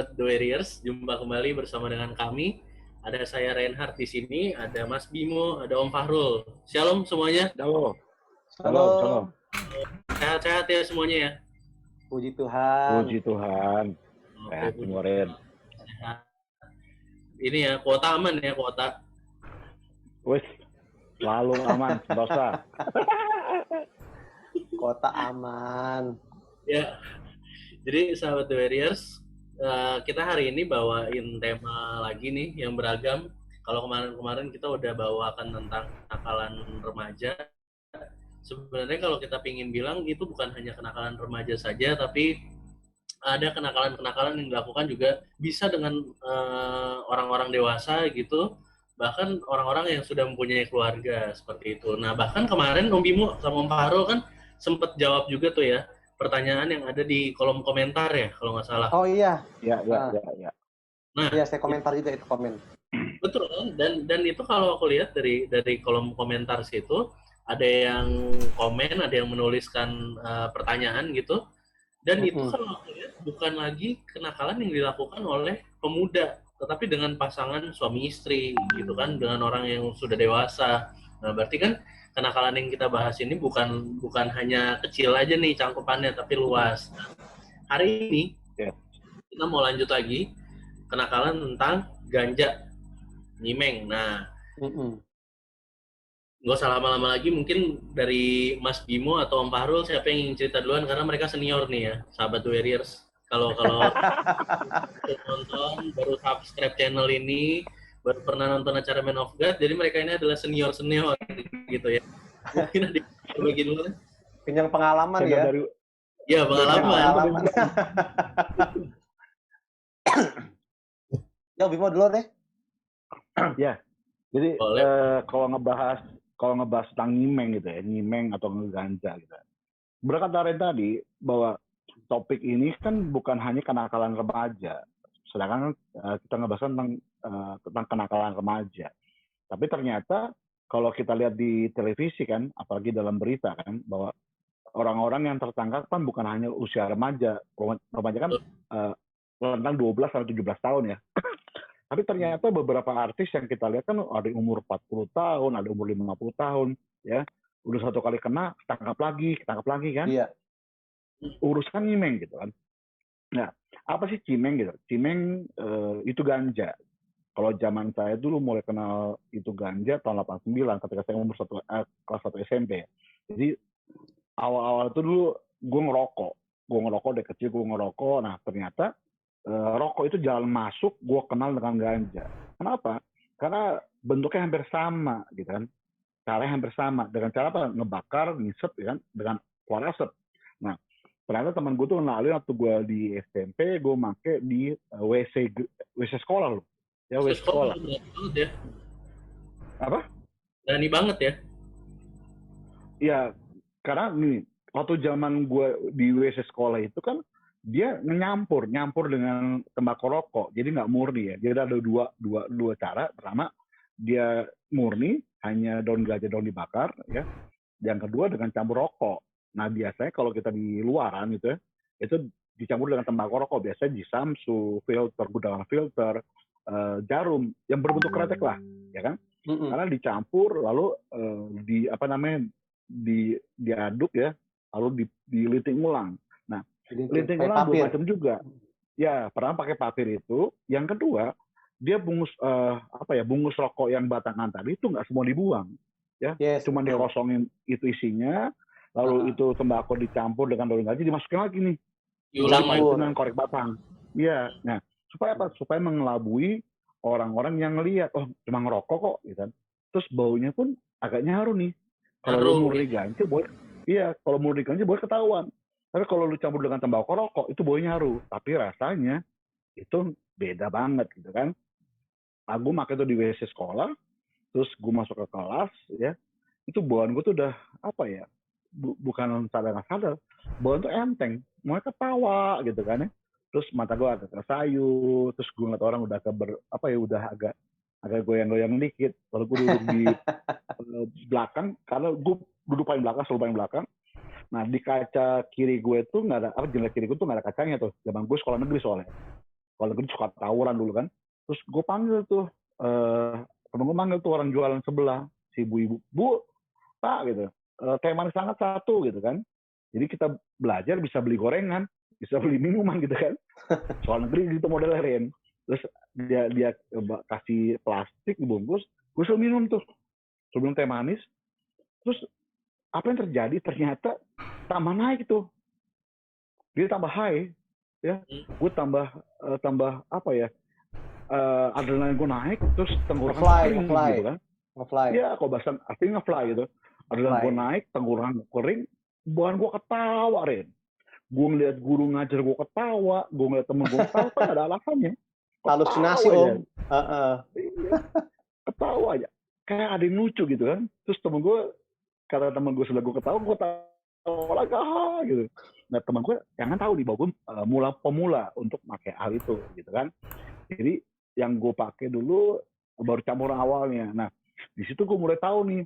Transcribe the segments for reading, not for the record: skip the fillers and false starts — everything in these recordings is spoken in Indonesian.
sahabat The Warriors, jumpa kembali bersama dengan kami. Ada saya Reinhard di sini, ada Mas Bimo, ada Om Fahrul. Shalom semuanya. Halo. Halo. Sehat-sehat ya semuanya ya. Puji Tuhan. Puji Tuhan. Oke, puji kemarin. Tuhan. Ini ya, kuota aman ya, kuota. Wes, selalu aman, dosa. Kota aman. Ya, jadi sahabat The Warriors, kita hari ini bawain tema lagi nih yang beragam. Kalau kemarin-kemarin kita udah bawakan tentang kenakalan remaja. Sebenarnya kalau kita pingin bilang itu bukan hanya kenakalan remaja saja, tapi ada kenakalan-kenakalan yang dilakukan juga bisa dengan orang-orang dewasa gitu, bahkan orang-orang yang sudah mempunyai keluarga seperti itu. Nah, bahkan kemarin Om Bimo sama Om Fahrul kan sempat jawab juga tuh ya pertanyaan yang ada di kolom komentar ya, kalau nggak salah. Oh iya. Ya. Nah, iya, saya komentar juga itu komen. Betul, dan itu kalau aku lihat dari kolom komentar situ ada yang komen, ada yang menuliskan pertanyaan gitu. Dan itu kalau aku lihat bukan lagi kenakalan yang dilakukan oleh pemuda, tetapi dengan pasangan suami istri gitu kan, dengan orang yang sudah dewasa. Nah, berarti kan kenakalan yang kita bahas ini bukan hanya kecil aja nih cangkupannya, tapi luas. Nah, hari ini kita mau lanjut lagi kenakalan tentang ganja, nyimeng. Nah, nggak usah lama-lama lagi, mungkin dari Mas Bimo atau Om Fahrul, siapa yang ingin cerita duluan, karena mereka senior nih ya, sahabat The Warriors. Kalau nonton, baru subscribe channel ini, baru pernah nonton acara Man of God, jadi mereka ini adalah senior-senior gitu ya. Mungkin ada yang bagi dulu. Kenyang pengalaman ya. Ya, pengalaman. Ya, Bimo dulu deh. Ya, jadi kalau ngebahas tentang nyimeng gitu ya, nyimeng atau ngeganja gitu. Berkata Ren tadi bahwa topik ini kan bukan hanya kenakalan remaja, sedangkan kita ngebahas tentang kenakalan remaja. Tapi ternyata kalau kita lihat di televisi kan, apalagi dalam berita kan, bahwa orang-orang yang tertangkap kan bukan hanya usia remaja. Remaja kan rentang 12 sampai 17 tahun ya. Tapi ternyata beberapa artis yang kita lihat kan ada umur 40 tahun, ada umur 50 tahun, ya. Udah satu kali kena, ketangkap lagi kan. Iya. Uruskan nyimeng gitu kan. Nah, apa sih cimeng gitu? Cimeng itu ganja. Kalau zaman saya dulu mulai kenal itu ganja tahun 89 ketika saya umur kelas 1 SMP. Jadi awal-awal itu dulu gue ngerokok dari kecil gue ngerokok. Nah, ternyata rokok itu jalan masuk gue kenal dengan ganja. Kenapa? Karena bentuknya hampir sama gitu kan. Caranya hampir sama. Dengan cara apa? Ngebakar, ngisep ya kan, dengan keluar asap. Nah, ternyata teman gue tuh kenalin waktu gue di SMP, gue make di WC sekolah loh. Ya, WC sekolah. Ya. Apa? Berani banget ya? Iya, karena nih, waktu zaman gue di WC sekolah itu kan dia nyampur dengan tembakau rokok, jadi nggak murni ya. Jadi ada dua cara. Pertama, dia murni, hanya daun ganja, daun dibakar, ya. Yang kedua dengan campur rokok. Nah, biasanya kalau kita di luaran gitu ya, itu dicampur dengan tembakau rokok. Biasanya di Samsu, filter, gudang filter, jarum, yang berbentuk kretek lah, ya kan? Karena dicampur, lalu diaduk ya, lalu diliting ulang. Nah, liting ulang dua macam juga. Ya, pertama pakai papir itu. Yang kedua, dia bungkus rokok yang batangan tadi itu nggak semua dibuang, ya. Cuma dikosongin itu isinya, lalu itu tembakau dicampur dengan daun ganja dimasukin lagi nih. Diulang dengan korek batang. Iya. Nah, supaya apa? Supaya mengelabui orang-orang yang ngelihat, oh cuma ngerokok kok, gitu. Terus baunya pun agak nyaru nih. Kalau murni ganja boleh, kalau murni ganja boleh ketahuan. Tapi kalau lu campur dengan tembakau rokok, itu baunya haru. Tapi rasanya itu beda banget gitu kan. Aku pakai itu di WC sekolah, terus gue masuk ke kelas, ya. Itu bauan gue tuh udah, apa ya, bukan sadar-sadar. Bauan tuh enteng. Mereka ketawa gitu kan ya. Terus mata gue agak tersayu, terus gue ngeliat orang udah udah agak goyang-goyang dikit. Lalu gue duduk di belakang, karena gue duduk selalu paling belakang. Nah, di kaca kiri gue tuh nggak ada, jendela kiri gue tuh nggak ada kacanya tuh. Zaman gue sekolah negeri soalnya. Kalau negeri suka tawuran dulu kan. Terus gue panggil tuh, temen gue manggil tuh orang jualan sebelah, si ibu-ibu, Bu, Pak gitu, teh manis hangat satu gitu kan. Jadi kita belajar bisa beli gorengan, bisa beli minuman gitu kan. Soal negeri gitu modelnya Ren. Terus dia kasih plastik dibungkus, gue suruh minum tuh. Suruh minum teh manis. Terus apa yang terjadi? Ternyata tambah naik tuh. Dia tambah high, ya. Gue tambah apa ya? Adrenalin gue naik, terus tenggorokan kering gitu kan. Nge-fly. Iya, kalau bahasa artinya nge-fly gitu. Adrenalin gue naik, tenggorokan kering, bukan gue ketawa, Ren. Gue ngeliat guru ngajar gue ketawa, gue ngeliat temen gue ketawa, kan ada alasannya. Halusinasi, Om. Iya, ketawa aja. Kayak ada yang lucu gitu kan. Terus kata temen gue setelah gue ketawa lagi, gitu. Nah temen gue, jangan tahu nih, bahwa gue pemula untuk pakai hal itu gitu kan. Jadi yang gue pakai dulu baru campuran awalnya. Nah di situ gue mulai tahu nih,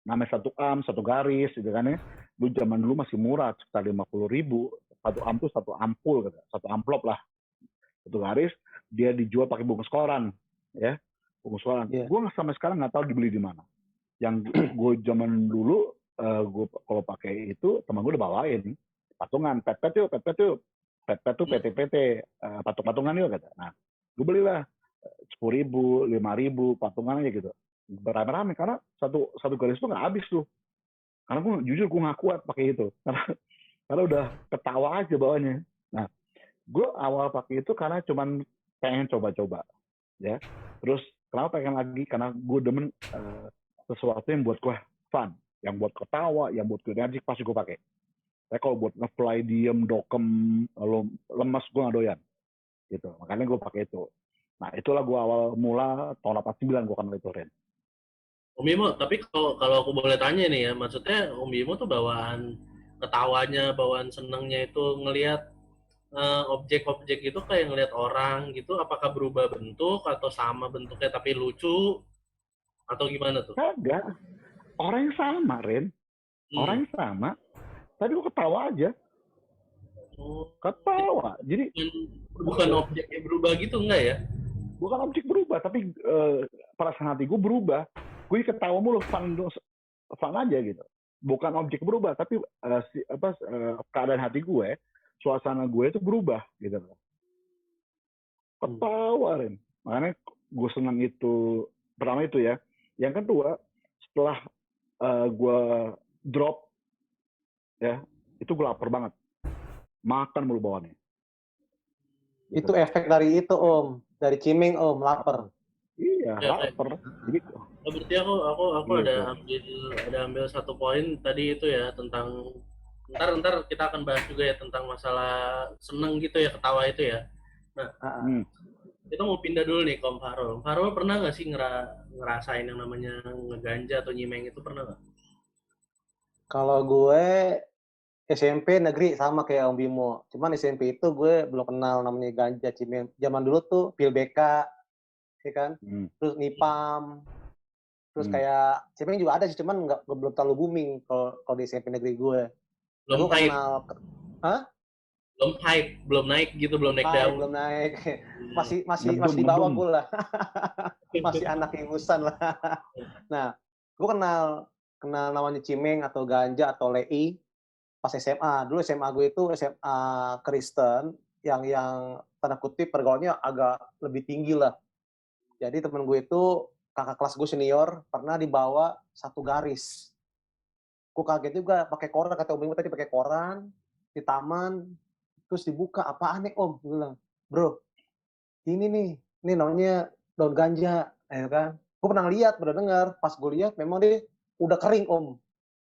namanya 1 am, 1 garis gitu kan ya. Dulu zaman dulu masih murah, sekitar 50.000. 1 am tuh 1 ampul, 1 amplop lah. 1 garis, dia dijual pakai bungkus koran, ya. Bungkus koran. Yeah. Gue sampai sekarang nggak tahu dibeli di mana. Yang gue zaman dulu, gue kalau pakai itu, teman gue udah bawain. Patungan, pet-pet yuk. Pet-pet tuh PT-PT, patung-patungan yuk, kata. Nah, gue belilah 10.000, 5.000, patungan aja gitu. Berame-rame, karena satu garis itu nggak habis tuh. Karena gue jujur gue nggak kuat pakai itu. Karena udah ketawa aja bawahnya. Nah, gue awal pakai itu karena cuman pengen coba-coba. Ya. Terus kenapa pengen lagi? Karena gue demen sesuatu yang buat gue fun. Yang buat ketawa, yang buat gue energik, pasti gue pakai. Tapi kalau buat nge-fly, diem, dokem, lemas, gue nggak doyan. Gitu. Makanya gue pakai itu. Nah, itulah gue awal mula tahun 89 gue kenal itu, Ren. Om Bimo, tapi kalau aku boleh tanya nih ya, maksudnya Om Bimo tuh bawaan ketawanya, bawaan senengnya itu ngelihat objek-objek itu kayak ngelihat orang gitu, apakah berubah bentuk atau sama bentuknya tapi lucu atau gimana tuh? Kagak. Orang yang sama, Ren. Orang yang sama. Tadi gue ketawa aja. Ketawa. Jadi bukan objeknya berubah gitu, enggak ya? Bukan objek berubah, tapi perasaan hati gue berubah. Gue ketawa mulu, fun aja gitu. Bukan objek berubah, tapi keadaan hati gue, suasana gue itu berubah gitu. Ketawa, Ren. Makanya gue senang itu. Pertama itu ya. Yang kedua, setelah gue drop, ya, itu gue lapar banget. Makan mulu bawaannya. Gitu. Itu efek dari itu, Om. Dari cimeng, Om, lapar. Iya, lapar. Gitu. Berarti aku ada ambil satu poin tadi itu ya, tentang ntar kita akan bahas juga ya tentang masalah seneng gitu ya, ketawa itu ya. Nah, kita mau pindah dulu nih ke Om Farul. Om Farul pernah nggak sih ngerasain yang namanya ngeganja atau nyimeng itu, pernah nggak? Kalau gue SMP negeri sama kayak Om Bimo. Cuman SMP itu gue belum kenal namanya ganja, cimeng. Zaman dulu tuh pil BK, ya kan? Terus Nipam. Terus kayak cimeng juga ada sih, cuman belum terlalu booming kalau di SMP negeri gue. Belum hype. Hah? Belum naik gitu, belum naik daun. Belum naik. Masih di bawah gue lah. Masih anak ingusan lah. Nah, gue kenal namanya cimeng atau ganja atau lei pas SMA. Dulu SMA gue itu SMA Kristen yang tanda kutip pergaulannya agak lebih tinggi lah. Jadi temen gue itu kakak kelas gue senior pernah dibawa 1 garis. Gue kaget juga pakai koran, kata Om Bimo tadi pakai koran di taman, terus dibuka, apaan nih Om? Gue bilang, bro, ini namanya daun ganja, ya kan? Gue pernah lihat, pernah dengar, pas gue lihat memang dia udah kering Om.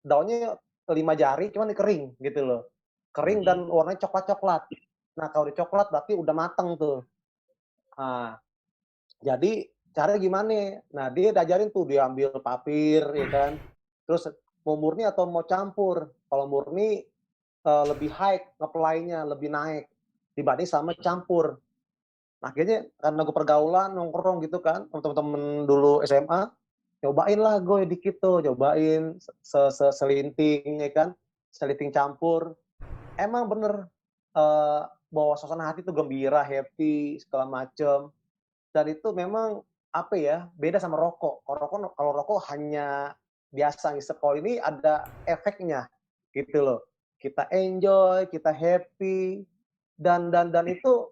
Daunnya 5 jari, cuman kering gitu loh. Kering dan warnanya coklat-coklat. Nah kalau di coklat berarti udah mateng tuh. Nah, jadi cara gimana? Nah dia diajarin tuh, dia ambil papir, ya kan? Terus mau murni atau mau campur? Kalau murni lebih high, nge-fly-nya lebih naik dibanding sama campur. Nah, akhirnya karena gue pergaulan, nongkrong gitu kan, temen-temen dulu SMA, cobain lah gue dikit tuh, cobain selinting, ya kan, selinting campur. Emang bener, bawa suasana hati tuh gembira, happy, segala macem. Dan itu memang, apa ya, beda sama rokok. Kalau rokok hanya biasa ngisep, kalau ini ada efeknya, gitu loh. Kita enjoy, kita happy, dan itu,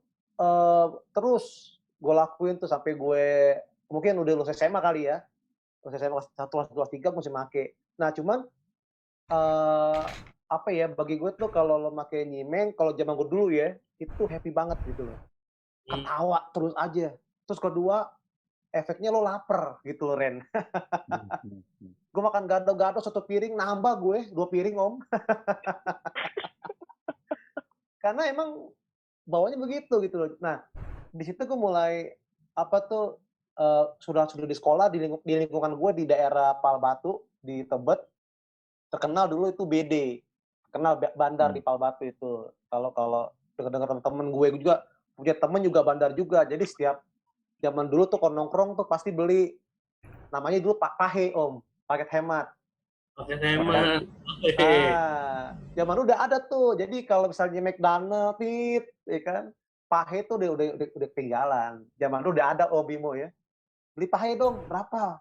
terus gue lakuin tuh sampai gue mungkin udah lulus SMA kali ya, lulus SMA kelas 1, kelas 2, kelas 3 masih make. Nah cuman, apa ya, bagi gue tuh kalau lo make nyimeng, kalau zaman gue dulu ya, itu happy banget gitu loh. Hmm. Ketawa terus aja. Terus kedua, efeknya lo lapar gitu loh, Ren. Gue makan gado-gado 1 piring, nambah gue 2 piring, Om. Karena emang bawanya begitu gitu loh. Nah, di situ gue mulai apa tuh, sudah di sekolah di lingkungan gue di daerah Palbatu, di Tebet, terkenal dulu itu BD, terkenal bandar di Palbatu itu. Kalau kalau dengar-dengar temen gue juga punya temen juga bandar juga. Jadi setiap zaman dulu tuh kalau nongkrong tuh pasti beli, namanya dulu Pahe, Om, paket hemat. Pakai Ya kan? hemat. Zaman dulu udah ada tuh. Jadi kalau misalnya McDonald, ya kan, Pahe tuh udah ketinggalan. Zaman dulu udah ada Bimo ya. Beli Pahe dong, berapa?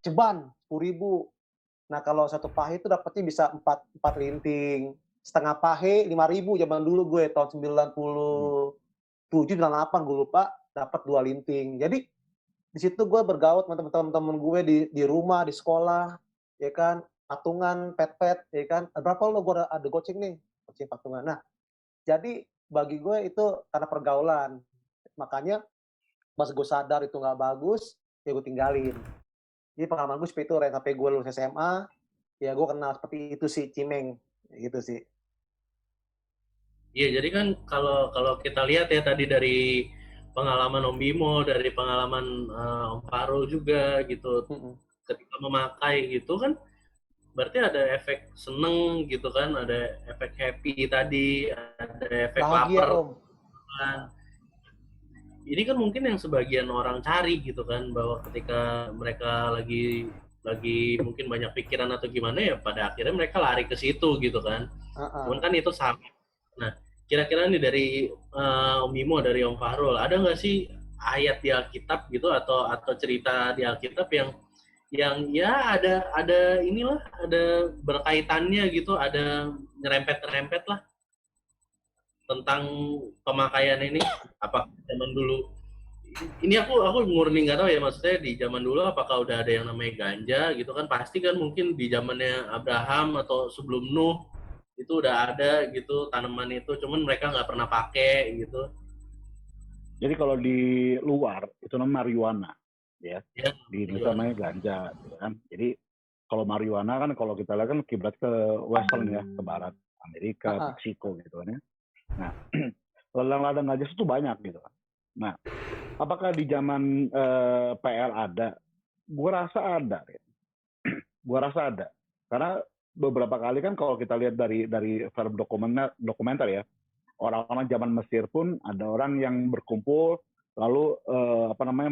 Ceban, 10.000. Nah kalau 1 Pahe itu dapatnya bisa 4 linting. Setengah Pahe 5.000 zaman dulu gue tahun 97, 98 gue lupa, dapat 2 linting. Jadi di situ gue bergaul sama teman-teman gue di rumah, di sekolah, ya kan, patungan, pet-pet, ya kan, berapa lo, gue ada goceng nih, goceng patungan. Nah, jadi bagi gue itu karena pergaulan, makanya pas gue sadar itu nggak bagus, ya gue tinggalin. Jadi pengalaman gue seperti itu, Ren, sampai gue lulus SMA, ya gue kenal seperti itu sih, Cimeng, gitu sih. Iya, jadi kan kalau kalau kita lihat ya tadi dari pengalaman Om Bimo, dari pengalaman Om Farul juga gitu, ketika memakai gitu kan, berarti ada efek seneng gitu kan, ada efek happy tadi, ada efek Bahagia, lapar Om. kan. Ini kan mungkin yang sebagian orang cari gitu kan, bahwa ketika mereka lagi mungkin banyak pikiran atau gimana ya, pada akhirnya mereka lari ke situ gitu kan. Cuman kan itu sama. Nah, kira-kira nih dari Om Bimo, dari Om Fahrul, ada nggak sih ayat di Alkitab gitu atau cerita di Alkitab yang ya ada inilah, ada berkaitannya gitu, ada nyerempet-nyerempet lah tentang pemakaian ini? Apa zaman dulu? Ini aku murni nggak tahu ya, maksudnya di zaman dulu apakah udah ada yang namanya ganja gitu kan, pasti kan mungkin di zamannya Abraham atau sebelum Nuh itu udah ada gitu tanaman itu, cuman mereka nggak pernah pakai gitu. Jadi kalau di luar itu namanya marijuana, ya. Ya, Di Indonesia marijuana. namanya ganja, gitu kan. Jadi kalau marijuana kan kalau kita lihat kan kiblat ke western ya, ke barat, Amerika, Meksiko gitu kan ya. Nah, ladang-ladang ganja itu banyak gitu kan. Nah, apakah di zaman PL ada? Gue rasa ada. Gue rasa ada. Karena beberapa kali kan kalau kita lihat dari film dokumenter ya, orang-orang zaman Mesir pun ada orang yang berkumpul lalu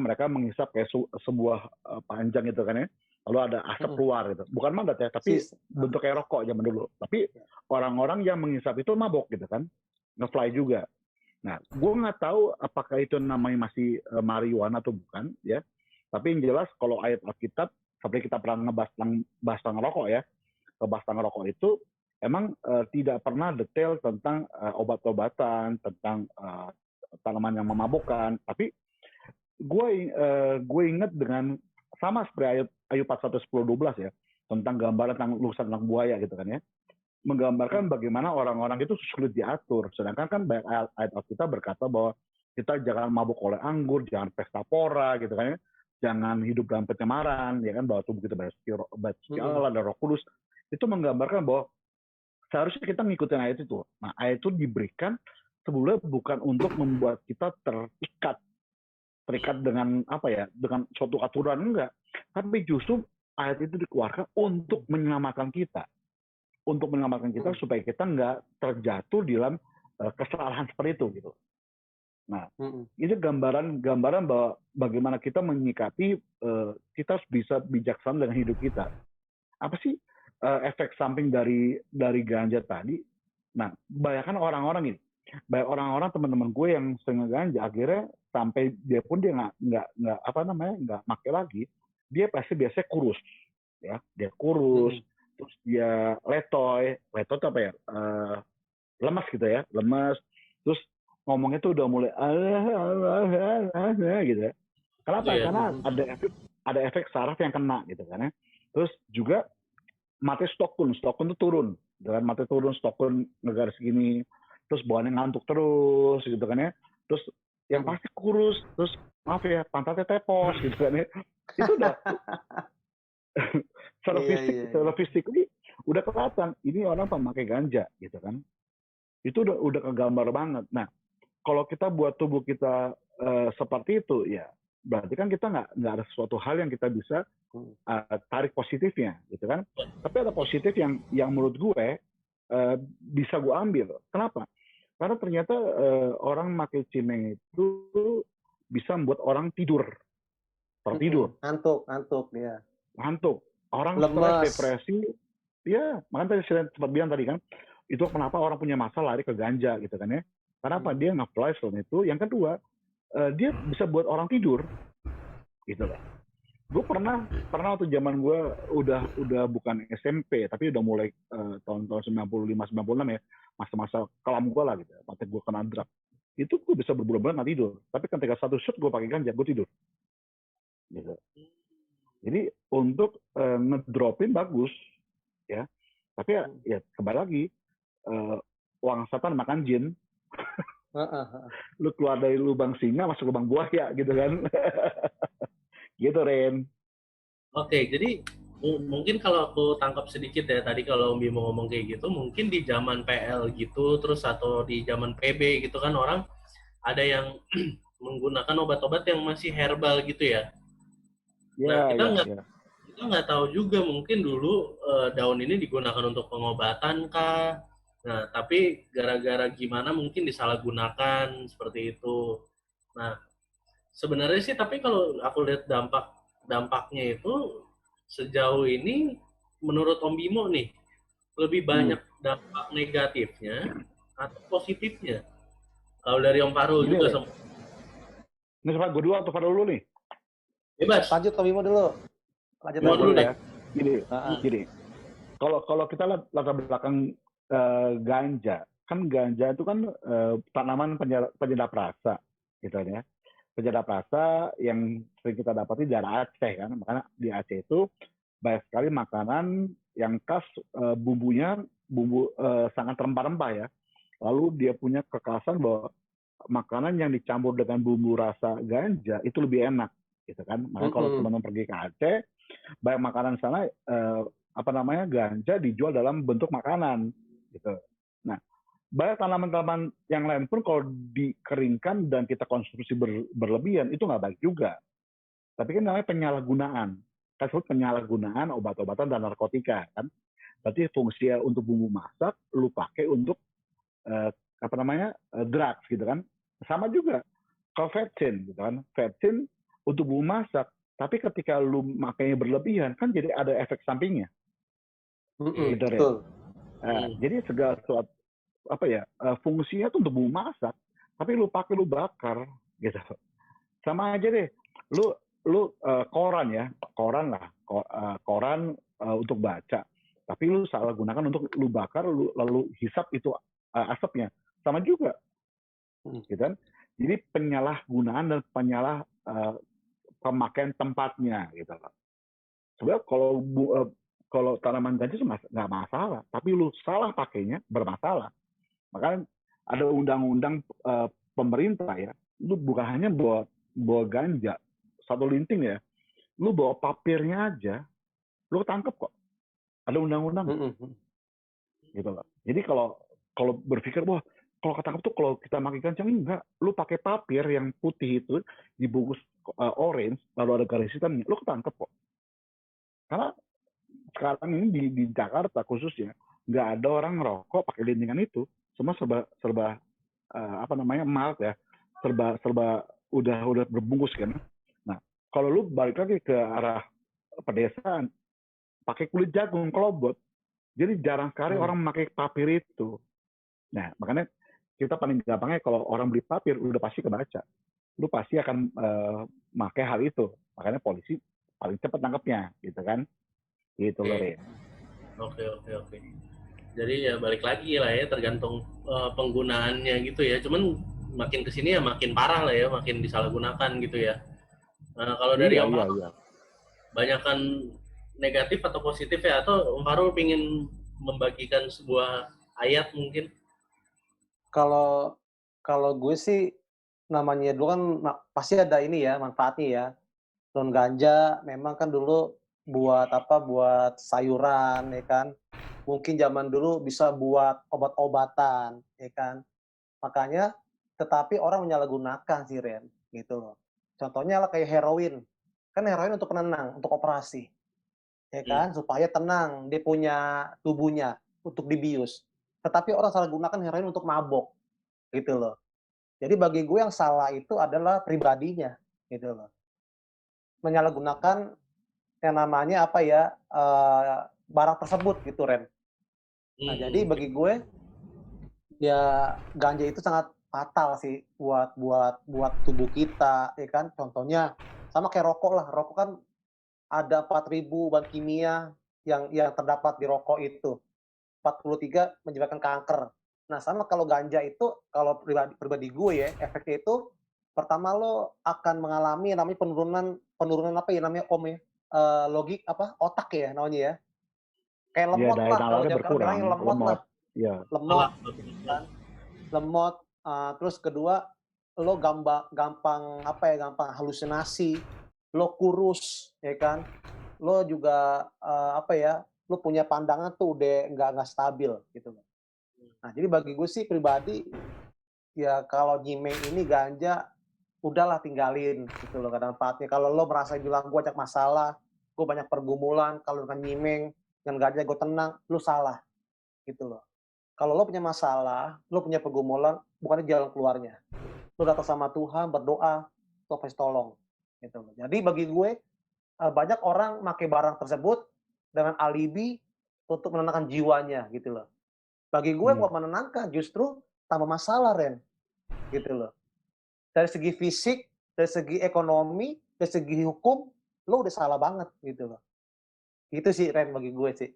mereka menghisap kayak sebuah panjang gitu kan ya, lalu ada asap keluar gitu, bukan mandat ya, tapi bentuk kayak rokok zaman dulu, tapi orang-orang yang menghisap itu mabok gitu kan, nge-fly juga. Nah, gue nggak tahu apakah itu namanya masih marijuana atau bukan ya, tapi yang jelas kalau ayat Alkitab, seperti kita pernah ngebahas tentang rokok ya, ngebahas tentang rokok itu emang tidak pernah detail tentang obat-obatan, tentang tanaman yang memabukkan. Tapi gue ingat dengan sama seperti Ayub 41:10-12 ya, tentang gambaran tentang lukisan tentang buaya gitu kan ya, menggambarkan bagaimana orang-orang itu sulit diatur. Sedangkan kan banyak ayat Alkitab berkata bahwa kita jangan mabuk oleh anggur, jangan pesta pora gitu kan ya, jangan hidup dalam pencemaran, ya kan, bahwa tubuh kita basuki Allah dan Roh Kudus. Itu menggambarkan bahwa seharusnya kita ngikutin ayat itu. Nah, ayat itu diberikan sebetulnya bukan untuk membuat kita terikat dengan apa ya, dengan suatu aturan, enggak. Tapi justru ayat itu dikeluarkan untuk menyelamatkan kita. Untuk menyelamatkan kita supaya kita nggak terjatuh dalam kesalahan seperti itu gitu. Nah, itu gambaran bahwa bagaimana kita menyikapi kita bisa bijaksana dengan hidup kita. Apa sih efek samping dari ganja tadi? Nah, kebanyakan orang-orang ini banyak orang-orang teman-teman gue yang sering ganja akhirnya sampai dia pun dia nggak apa namanya nggak make lagi, dia pasti biasanya kurus ya, dia kurus, terus dia letoy itu apa ya, lemas gitu ya, lemas, terus ngomongnya tuh udah mulai gitu ya. Kenapa? Itu ya. Karena ada efek saraf yang kena gitu kan ya. Terus juga mati stokun tuh turun, dengan mati turun, stokun ngegaris gini, terus bawaannya ngantuk terus gitu kan ya. Terus yang pasti kurus, terus maaf ya pantatnya tepos gitu kan ya. Itu udah secara fisik ini udah kelihatan ini orang pemakai ganja gitu kan. Itu udah kegambar banget. Nah, kalau kita buat tubuh kita seperti itu ya berarti kan kita nggak ada sesuatu hal yang kita bisa tarik positifnya gitu kan. Tapi ada positif yang menurut gue bisa gue ambil. Kenapa? Karena ternyata orang pakai cimeng itu bisa membuat orang tertidur, ngantuk ya. Ngantuk. Orang stres, depresi, ya makanya tadi saya sempat bilang tadi kan, itu kenapa orang punya masalah lari ke ganja gitu kan ya. Kenapa dia nge-fly film itu? Yang kedua, dia bisa buat orang tidur, gitu loh. Gue pernah waktu zaman gue udah bukan SMP, tapi udah mulai tahun-tahun 95-96 ya, masa-masa kelam gue lah gitu, waktu gue kena drug. Itu gue bisa berbulan-bulan nggak tidur. Tapi ketika satu shot gue pakai ganja, gue tidur. Gitu. Jadi untuk ngedropin bagus, ya. Tapi ya kembali lagi, uang setan makan jin. Lu keluar dari lubang singa masuk lubang buaya gitu kan. Gitu Ren. Oke, jadi mungkin kalau aku tangkap sedikit ya tadi kalau Om Bimo ngomong kayak gitu, mungkin di zaman PL gitu terus atau di zaman PB gitu kan orang ada yang menggunakan obat-obat yang masih herbal gitu ya. Nah, kita nggak tahu juga mungkin dulu daun ini digunakan untuk pengobatan kah. Nah, tapi gara-gara gimana mungkin disalahgunakan seperti itu. Nah, sebenarnya sih tapi kalau aku lihat dampaknya itu sejauh ini menurut Om Bimo nih lebih banyak dampak negatifnya atau positifnya? Kalau dari Om Farul juga sama. Ini sempat gue dulu atau Farul dulu nih? Bebas. Lanjut Om Bimo dulu. Lanjut dulu ya. Gini. Kalau kita lihat latar belakang ganja, kan ganja itu kan tanaman penyedap rasa, gitu ya. Penyedap rasa yang sering kita dapati di daerah Aceh kan, makanya di Aceh itu banyak sekali makanan yang khas bumbunya sangat rempah-rempah ya. Lalu dia punya kekhasan bahwa makanan yang dicampur dengan bumbu rasa ganja itu lebih enak, gitu kan. Makanya kalau teman-teman pergi ke Aceh, banyak makanan sana ganja dijual dalam bentuk makanan gitu. Nah, banyak tanaman-tanaman yang lain pun kalau dikeringkan dan kita konsumsi berlebihan itu nggak baik juga. Tapi kan namanya penyalahgunaan. Kan disebut penyalahgunaan obat-obatan dan narkotika kan. Berarti fungsinya untuk bumbu masak lu pakai untuk drugs gitu kan. Sama juga kalau vetsin gitu kan. Vetsin untuk bumbu masak, tapi ketika lu makainya berlebihan kan jadi ada efek sampingnya. Gitu, betul. Jadi segala sesuatu fungsinya tuh untuk bumbu masak, tapi lu pakai lu bakar gitu. Sama aja deh. Lu koran untuk baca. Tapi lu salah gunakan untuk lu bakar lalu hisap itu asapnya. Sama juga. Gitu kan? Jadi penyalahgunaan dan pemakaian tempatnya gitu loh. Sebenarnya kalau tanaman ganja itu nggak masalah, tapi lu salah pakainya bermasalah. Makanya ada undang-undang pemerintah ya, lu bukan hanya bawa ganja satu linting ya, lu bawa papirnya aja, lu ketangkep kok. Ada undang-undang. Gitu loh. Jadi kalau berpikir wah kalau ketangkep tuh kalau kita pakai ganja enggak, lu pakai papir yang putih itu dibungkus orange lalu ada garis hitamnya, lu ketangkep kok. Karena sekarang ini di Jakarta khususnya nggak ada orang ngerokok pakai lintingan itu, semua serba mild ya, serba udah berbungkus kan. Nah kalau lu balik lagi ke arah pedesaan, pakai kulit jagung kelobot, jadi jarang sekali orang memakai papir itu. Nah makanya kita paling gampangnya kalau orang beli papir udah pasti kebaca. Lu pasti akan pakai hal itu. Makanya polisi paling cepat nangkepnya, gitu kan? Gitu loh, Rin. Oke. Jadi ya balik lagi lah ya, tergantung penggunaannya gitu ya. Cuman makin kesini ya makin parah lah ya, makin disalahgunakan gitu ya. Kalau dari Om Farul, banyakkan negatif atau positif ya? Atau Om Farul ingin membagikan sebuah ayat mungkin? Kalau gue sih namanya dulu kan pasti ada ini ya manfaatnya ya. Daun ganja memang kan dulu buat sayuran ya kan. Mungkin zaman dulu bisa buat obat-obatan ya kan. Makanya tetapi orang menyalahgunakan sih Ren gitu loh. Contohnya lah kayak heroin. Kan heroin untuk penenang, untuk operasi. Ya kan, supaya tenang dia punya tubuhnya untuk dibius. Tetapi orang salah gunakan heroin untuk mabok gitu loh. Jadi bagi gue yang salah itu adalah pribadinya gitu loh. Menyalahgunakan yang namanya barang tersebut gitu Ren. Nah jadi bagi gue ya ganja itu sangat fatal sih buat tubuh kita ya kan. Contohnya sama kayak rokok lah. Rokok kan ada 4.000 bahan kimia yang terdapat di rokok itu. 43 menyebabkan kanker. Nah, sama kalau ganja itu, kalau pribadi gue ya, efeknya itu pertama lo akan mengalami namanya penurunan namanya otak ya namanya ya. Kayak lemot lah kalau nalarnya berkurang, lemot lah. Ya. Lemot kan. Lemot terus kedua lo gampang halusinasi, lo kurus ya kan. Lo juga lo punya pandangan tuh udah nggak stabil gitu. Nah, jadi bagi gue sih pribadi, ya kalau nyimeng ini ganja, udahlah tinggalin gitu loh, gak ada manfaatnya. Kalau lo merasa bilang gue banyak masalah, gue banyak pergumulan, kalau dengan nyimeng, dengan ganja gue tenang, lo salah gitu loh. Kalau lo punya masalah, lo punya pergumulan, bukan jalan keluarnya. Lo datang sama Tuhan, berdoa, lo pasti tolong. Gitu loh. Jadi bagi gue, banyak orang pakai barang tersebut dengan alibi untuk menenangkan jiwanya gitu loh. Bagi gue buat menenangkan, justru tambah masalah, Ren. Gitu loh. Dari segi fisik, dari segi ekonomi, dari segi hukum, lo udah salah banget gitu loh. Itu sih, Ren, bagi gue sih.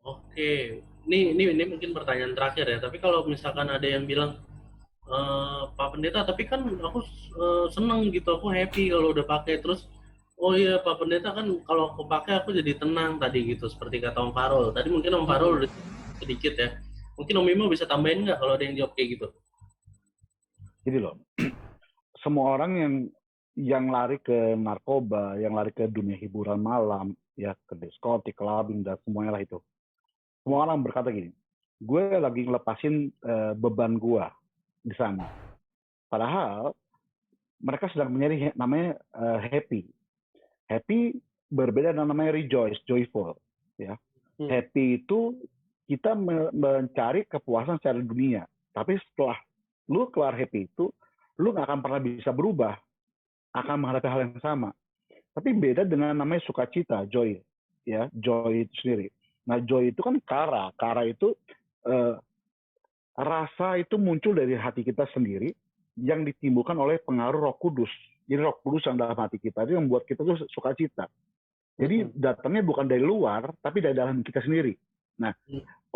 Oke. Ini mungkin pertanyaan terakhir ya. Tapi kalau misalkan ada yang bilang, Pak Pendeta, tapi kan aku seneng gitu, aku happy kalau udah pakai. Terus, oh iya Pak Pendeta kan kalau aku pakai aku jadi tenang tadi gitu, seperti kata Om Farul. Tadi mungkin Om Farul udah sedikit ya. Mungkin Om Imo bisa tambahin nggak kalau ada yang jawab kayak gitu? Jadi loh, semua orang yang lari ke narkoba, yang lari ke dunia hiburan malam, ya ke diskotik, clubbing, dan semuanya lah itu. Semua orang berkata gini, gue lagi ngelepasin beban gue di sana. Padahal mereka sedang mencari namanya happy. Happy berbeda dengan namanya rejoice, joyful. Ya. Happy itu kita mencari kepuasan secara dunia. Tapi setelah lu keluar happy itu, lu nggak akan pernah bisa berubah, akan menghadapi hal yang sama. Tapi beda dengan namanya sukacita, joy, ya, joy itu sendiri. Nah, joy itu kan kara itu rasa itu muncul dari hati kita sendiri yang ditimbulkan oleh pengaruh Roh Kudus. Jadi Roh Kudus yang dalam hati kita itu yang membuat kita tuh sukacita. Jadi datangnya bukan dari luar, tapi dari dalam kita sendiri. Nah,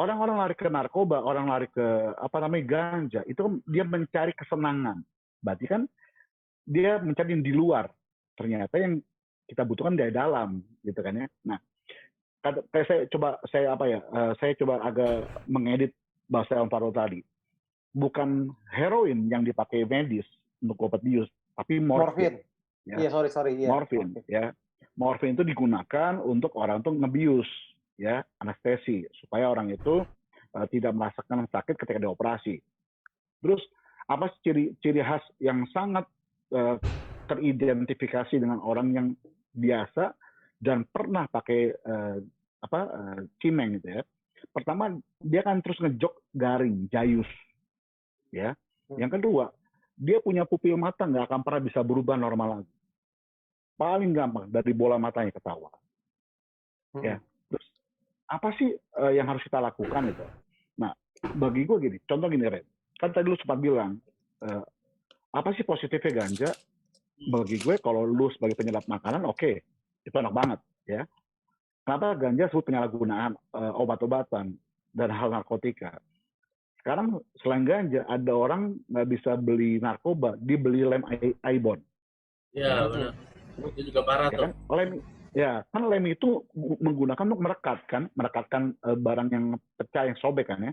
orang-orang lari ke narkoba, orang lari ke ganja, itu dia mencari kesenangan. Berarti kan dia mencari yang di luar. Ternyata yang kita butuhkan dari dalam, gitu kan ya. Nah, kayak saya coba agak mengedit bahasa Om Farul tadi. Bukan heroin yang dipakai medis untuk obat bius, tapi morfin. Ya. Iya, sorry. Ya. Morfin, ya. Morfin itu digunakan untuk orang tuh ngebius, ya, anestesi supaya orang itu tidak merasakan sakit ketika dioperasi. Terus apa ciri khas yang sangat teridentifikasi dengan orang yang biasa dan pernah pakai cimeng gitu ya. Pertama, dia akan terus ngejok garing, jayus, ya. Yang kedua, dia punya pupil mata nggak akan pernah bisa berubah normal lagi. Paling gampang dari bola matanya ketawa. Ya. Terus apa sih yang harus kita lakukan itu? Nah, bagi gue gini, contoh gini, Ren. Kan tadi lu sempat bilang, apa sih positifnya ganja? Bagi gue, kalau lu sebagai penyedap makanan, oke, itu enak banget, ya. Kenapa ganja disebut penyalahgunaan obat-obatan dan hal narkotika? Sekarang selain ganja, ada orang nggak bisa beli narkoba, dia beli lem Aibon. Ya, benar. Itu juga parah tuh. Kan? Kan lem itu menggunakan untuk merekatkan barang yang pecah, yang sobek kan ya.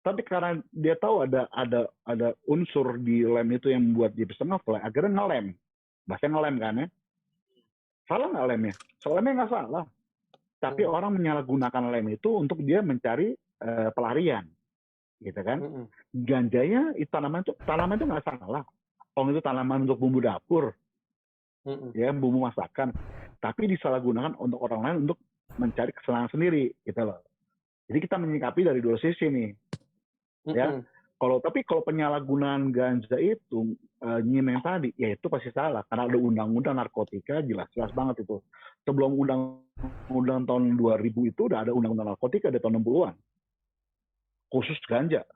Tapi karena dia tahu ada unsur di lem itu yang membuat dia bisa nge-fly, akhirnya ngelem. Bahasa ngelem kan ya. Salah nggak lemnya? Lemnya nggak salah. Tapi orang menyalahgunakan lem itu untuk dia mencari pelarian. Gitu kan? Ganjanya tanaman itu nggak salah. Kalau itu tanaman untuk bumbu dapur, ya bumbu masakan, tapi disalahgunakan untuk orang lain untuk mencari kesenangan sendiri, gitu loh. Jadi kita menyikapi dari dua sisi nih, ya. Tapi kalau penyalahgunaan ganja itu nyimeng tadi, ya itu pasti salah karena ada undang-undang narkotika jelas banget itu. Sebelum undang-undang tahun 2000 itu udah ada undang-undang narkotika di tahun 60-an. Khusus ganja.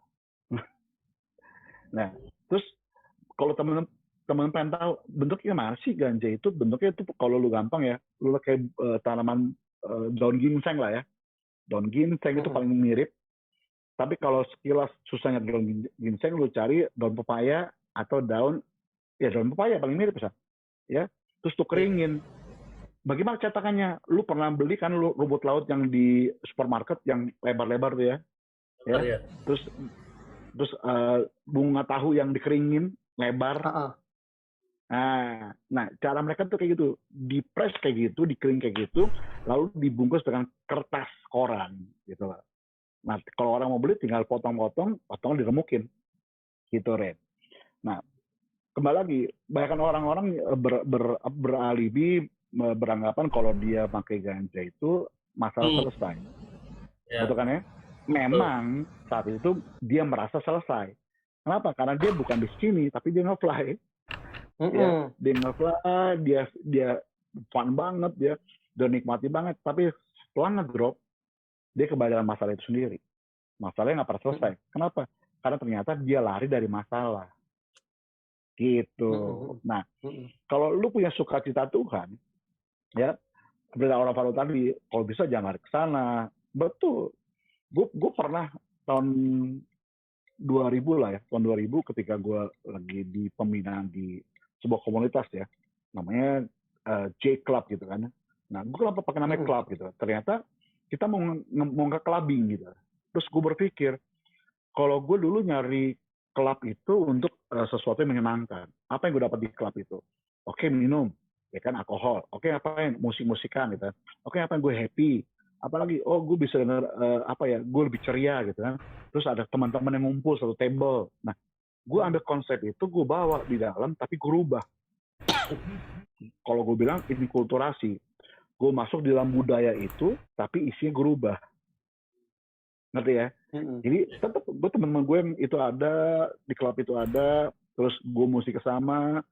Nah, terus kalau teman-teman pengen tahu bentuknya mana sih ganja itu? Bentuknya itu kalau lu gampang ya, lu kayak tanaman daun ginseng lah ya. Daun ginseng itu paling mirip. Tapi kalau sekilas susahnya daun ginseng, lu cari daun pepaya atau daun pepaya paling mirip ya. Terus tuh keringin. Bagaimana cetakannya? Lu pernah beli kan rumput laut yang di supermarket yang lebar-lebar tuh ya. Ya. Terus bunga tahu yang dikeringin lebar. Nah, cara mereka tuh kayak gitu, dipres kayak gitu, dikering kayak gitu, lalu dibungkus dengan kertas koran, gitu lah. Nah, kalau orang mau beli tinggal potong-potong diremukin, gitu Ren. Nah, kembali lagi, banyak orang-orang beralibi beranggapan kalau dia pakai ganja itu masalah selesai, betul kan ya? Memang saat itu dia merasa selesai. Kenapa? Karena dia bukan di sini, tapi dia nge-fly. Ya, dia nge-fly, dia fun banget, dia nikmati banget. Tapi setelah ngedrop, dia kembali dalam masalah itu sendiri. Masalahnya nggak pernah selesai. Kenapa? Karena ternyata dia lari dari masalah. Gitu. Nah, kalau lu punya sukacita Tuhan, ya, seperti orang Faru tadi, kalau bisa jangan lari ke sana. Betul. Gue pernah tahun 2000 lah ya, tahun 2000 ketika gue lagi di pembinaan di sebuah komunitas ya, namanya J Club gitu kan. Nah, gue kenapa pakai namanya club gitu? Ternyata kita mau nge-clubbing gitu. Terus gue berpikir, kalau gue dulu nyari club itu untuk sesuatu yang menyenangkan. Apa yang gue dapat di club itu? Oke, minum, ya kan, alkohol. Oke, ngapain? Musik-musikan gitu. Oke, ngapain? Gue happy. Apalagi, gue bisa denger, gue lebih ceria gitu kan. Terus ada teman-teman yang ngumpul satu table. Nah, gue ambil konsep itu, gue bawa di dalam, tapi gue rubah. Kalau gue bilang, ini kulturasi. Gue masuk di dalam budaya itu, tapi isinya gue rubah. Ngerti ya? Jadi, tetap gue teman-teman gue yang itu ada, di klub itu ada, terus gue musik ke sama.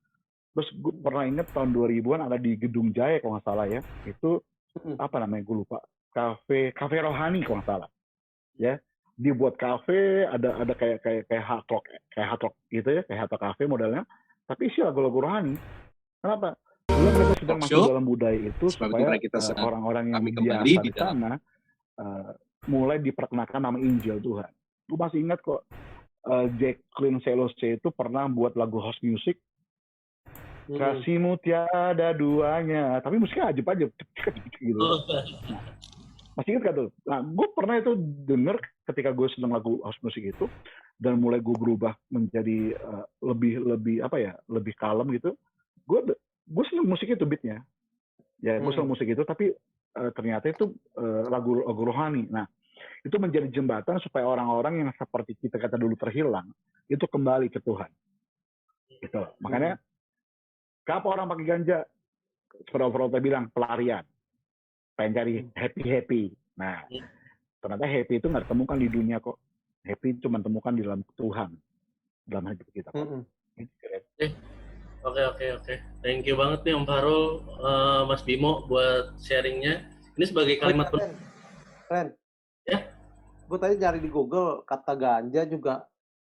Terus gue pernah ingat tahun 2000-an ada di Gedung Jaya, kalau nggak salah ya. Itu, apa namanya, gue lupa. Kafe rohani kalau nggak salah, ya, dibuat kafe, ada kayak hard rock gitu ya, kayak hard rock kafe modelnya, tapi isi lagu-lagu rohani. Kenapa? Karena mereka sedang masuk dalam budaya itu supaya orang-orang yang biasa di sana mulai diperkenalkan nama Injil Tuhan. Gue masih ingat kok, Jacqueline Selosce itu pernah buat lagu house music, kasihmu tiada duanya, tapi musiknya ajib gitu. Nah, masih ingat gak tuh? Nah, gue pernah itu denger ketika gue seneng lagu house music itu, dan mulai gue berubah menjadi lebih kalem gitu. Gue seneng musik itu, beatnya. Ya, gue seneng musik itu, tapi ternyata itu lagu rohani. Nah, itu menjadi jembatan supaya orang-orang yang seperti kita kata dulu terhilang, itu kembali ke Tuhan. Gitu. Makanya, kenapa orang pakai ganja? Seperti Overall bilang, pelarian. Pengen cari happy. Nah, ternyata happy itu nggak ditemukan di dunia kok. Happy cuma temukan di dalam Tuhan, dalam hidup kita kok. Oke. Thank you banget nih Om Farul, Mas Bimo buat sharingnya. Ini sebagai kalimat Keren. Ya? gue tadi nyari di Google kata ganja juga,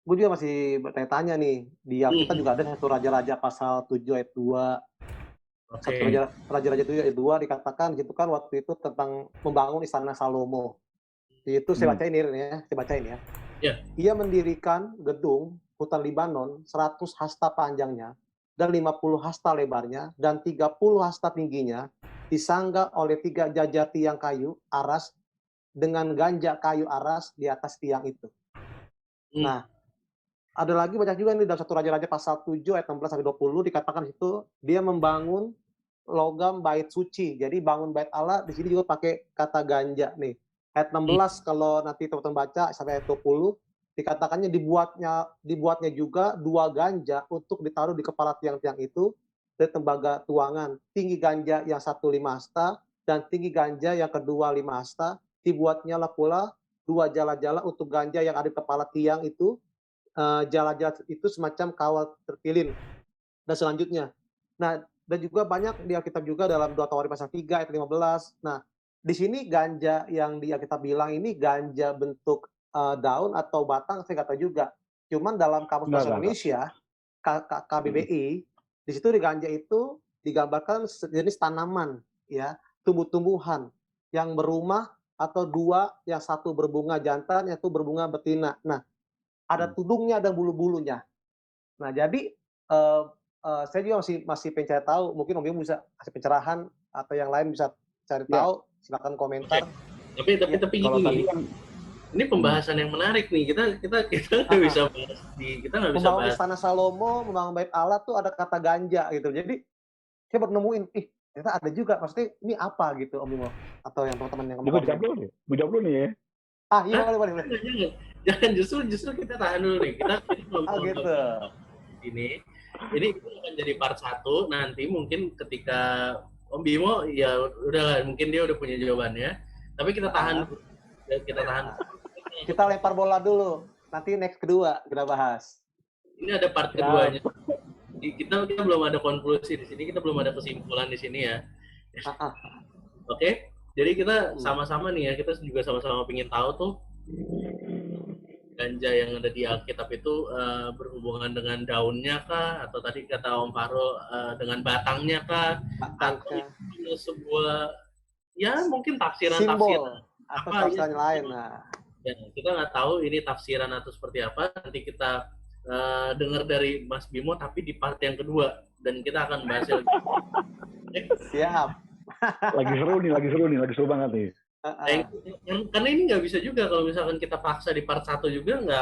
gue juga masih bertanya-tanya nih. Di Alkitab juga ada satu Raja-Raja pasal 7 ayat 2. Satu Raja-Raja 7 ayat 2 dikatakan gitu kan waktu itu tentang membangun istana Salomo. Itu saya bacain ya, saya bacain ya. Ya. Ia mendirikan gedung hutan Libanon 100 hasta panjangnya dan 50 hasta lebarnya dan 30 hasta tingginya, disangga oleh 3 jajar tiang kayu aras dengan ganja kayu aras di atas tiang itu. Nah, ada lagi banyak juga nih dalam satu Raja-Raja pasal 7 ayat 16 sampai 20 dikatakan itu dia membangun logam bait suci. Jadi bangun bait Allah di sini juga pakai kata ganja nih. Ayat 16 kalau nanti teman-teman baca sampai ayat 20 dikatakannya dibuatnya juga 2 ganja untuk ditaruh di kepala tiang-tiang itu dari tembaga tuangan. Tinggi ganja yang 1 5 hasta dan tinggi ganja yang kedua 5 hasta. Dibuatnya lah pula 2 jala-jala untuk ganja yang ada di kepala tiang itu. Jala-jala itu semacam kawal terpilin. Dan selanjutnya. Nah, dan juga banyak di Alkitab juga dalam 2 Tawarik pasal 3 ayat 15. Nah, di sini ganja yang di Alkitab bilang ini ganja bentuk daun atau batang, saya nggak tahu juga. Cuman dalam Kamus Bahasa Indonesia, KBBI, di situ di ganja itu digambarkan sejenis tanaman, ya, tumbuh-tumbuhan yang berumah atau 2, yang 1 berbunga jantan, yang 1 berbunga betina. Nah, ada tudungnya dan bulu-bulunya. Nah, jadi saya juga masih pengen cari tahu, mungkin Om Bimo bisa kasih pencerahan atau yang lain bisa cari tahu, silakan komentar. Tapi gini, ini pembahasan yang menarik nih. Kita nggak bisa bahas kita nggak bisa membangun bahas. Istana Salomo, membangun bait Allah tuh ada kata ganja gitu. Jadi saya baru nemuin, ternyata ada juga. Maksudnya ini apa gitu Om Bimo atau yang teman-teman yang ngomong. Gue nih ya. Iya boleh. Jangan justru kita tahan dulu nih. Kita ngomong gitu. Ini akan jadi part 1 nanti mungkin ketika Om Bimo ya udah mungkin dia udah punya jawabannya. Tapi kita tahan Kita lempar bola dulu. Nanti next kedua kita bahas. Ini ada part keduanya. Kita belum ada konklusi di sini, kita belum ada kesimpulan di sini ya. Oke? Jadi kita sama-sama nih ya, kita juga sama-sama ingin tahu tuh ganja yang ada di Alkitab itu berhubungan dengan daunnya kah, atau tadi kata Om Faro dengan batangnya kah, atau sebuah ya mungkin tafsiran simbol atau tafsiran lain. Nah, ya, kita nggak tahu ini tafsiran atau seperti apa. Nanti kita dengar dari Mas Bimo, tapi di part yang kedua, dan kita akan bahas lagi. Siap. Lagi seru banget nih. Karena ini nggak bisa juga kalau misalkan kita paksa di part 1 juga nggak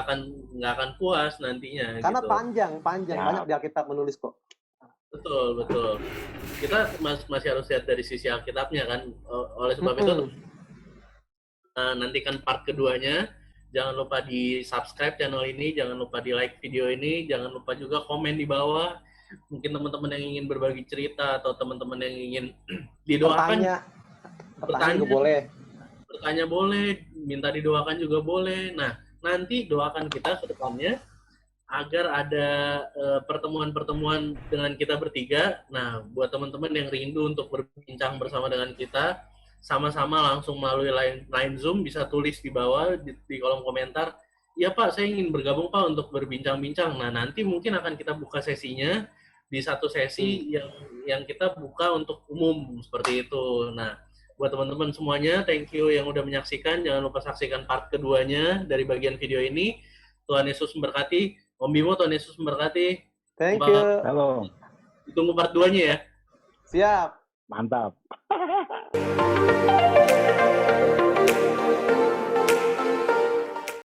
akan puas nantinya. Karena gitu. panjang banyak di Alkitab menulis kok. Betul. Kita masih harus lihat dari sisi Alkitabnya kan. Oleh sebab itu nantikan part keduanya. Jangan lupa di subscribe channel ini, jangan lupa di like video ini, jangan lupa juga komen di bawah. Mungkin teman-teman yang ingin berbagi cerita atau teman-teman yang ingin didoakan. Bertanya juga boleh. Bertanya boleh, minta didoakan juga boleh. Nah, nanti doakan kita ke depannya agar ada pertemuan-pertemuan dengan kita bertiga. Nah, buat teman-teman yang rindu untuk berbincang bersama dengan kita, sama-sama langsung melalui line Zoom, bisa tulis di bawah di kolom komentar, ya Pak, saya ingin bergabung Pak untuk berbincang-bincang. Nah, nanti mungkin akan kita buka sesinya di satu sesi yang kita buka untuk umum, seperti itu. Nah, buat teman-teman semuanya, thank you yang udah menyaksikan. Jangan lupa saksikan part keduanya dari bagian video ini. Tuhan Yesus memberkati. Om Bimo, Tuhan Yesus memberkati. Thank you. Halo. Ditunggu part 2-nya ya. Siap. Mantap.